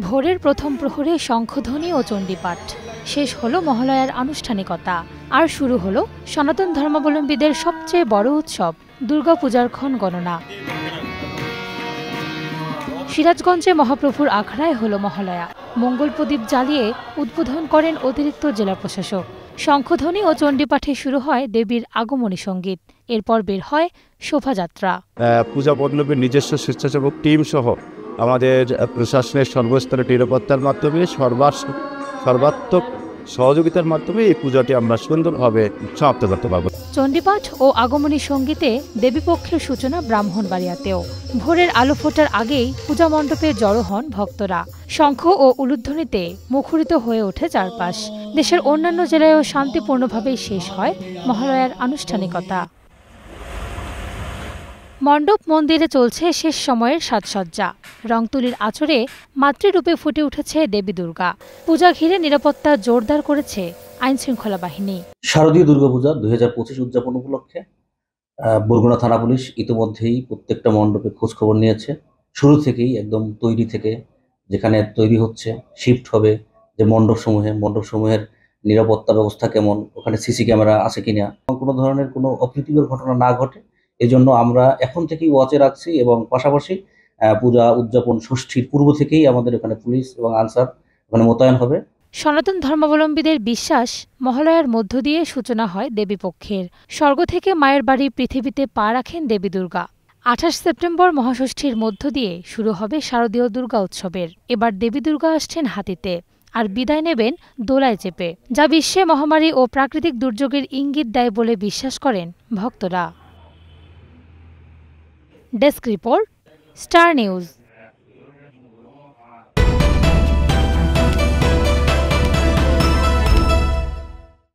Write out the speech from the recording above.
ভোরের প্রথম প্রহরে শঙ্খধ্বনি ও চণ্ডীপাঠ শেষ হলো মহালয়ার আনুষ্ঠানিকতা। আর শুরু হলো সনাতন ধর্মাবলম্বীদের সবচেয়ে বড় উৎসব দুর্গাপূজার ক্ষণগণনা। সিরাজগঞ্জে মহাপ্রভুর আখড়ায় হলো মহালয়া। মঙ্গল প্রদীপ জ্বালিয়ে উদ্বোধন করেন অতিরিক্ত জেলা প্রশাসক। শঙ্খধ্বনি ও চণ্ডীপাঠে শুরু হয় দেবীর আগমনী সঙ্গীত। এরপর বের হয় শোভাযাত্রা। পূজা মণ্ডপের নিজস্ব স্বেচ্ছাসেবক টিম সহ আমাদের প্রশাসনের সর্বস্তরের নিরাপত্তার মাধ্যমে সর্বাত্মক সহযোগিতার মাধ্যমে এই পূজাটি আমরা সুন্দরভাবে সমাপ্ত করতে পারব। চণ্ডীপাঠ ও আগমনী সঙ্গীতে দেবীপক্ষের সূচনা ব্রাহ্মণবাড়িয়াতেও। ভোরের আলো ফোটার আগেই পূজা মণ্ডপে জড়ো হন ভক্তরা। শঙ্খ ও উলুধ্বনিতে মুখরিত হয়ে ওঠে চারপাশ। দেশের অন্যান্য জেলায়ও শান্তিপূর্ণভাবেই শেষ হয় মহালয়ার আনুষ্ঠানিকতা। মণ্ডপ মন্দিরে চলছে শেষ সময়ের সাজসজ্জা। রংতুলির আঁচড়ে মাতৃরূপে ফুটে উঠেছে দেবী দুর্গা। পূজা ঘিরে নিরাপত্তা জোরদার করেছে আইনশৃঙ্খলা বাহিনী। শারদীয় দুর্গাপূজা 2025 উদযাপন উপলক্ষে বরগুনা থানা পুলিশ ইতিমধ্যেই প্রত্যেকটা মণ্ডপে খোঁজখবর নিয়েছে। শুরু থেকেই একদম তৈরি থেকে যেখানে তৈরি হচ্ছে, শিফট হবে যে মণ্ডপসমূহের নিরাপত্তা ব্যবস্থা কেমন, ওখানে সিসি ক্যামেরা আছে কিনা, কোনো ধরনের কোনো অপ্রীতিকর ঘটনা না ঘটে এজন্য আমরা এখন থেকেই ওয়াচে রাখছি। এবং পাশাপাশি পূজা উদযাপন ষষ্ঠীর পূর্ব থেকেই আমাদের এখানে পুলিশ এবং আনসার ওখানে মোতায়েন হবে। সনাতন ধর্মাবলম্বীদের বিশ্বাস, মহালয়ার মধ্য দিয়ে সূচনা হয় দেবীপক্ষের। স্বর্গ থেকে মায়ের বাড়ি পৃথিবীতে পা রাখেন দেবী দুর্গা। 28 সেপ্টেম্বর মহাষষ্ঠীর মধ্য দিয়ে শুরু হবে শারদীয় দুর্গা উৎসবের। এবার দেবী দুর্গা আসছেন হাতিতে, আর বিদায় নেবেন দোলায় চেপে, যা বিশ্বে মহামারী ও প্রাকৃতিক দুর্যোগের ইঙ্গিত দেয় বলে বিশ্বাস করেন ভক্তরা। Desk report, star news.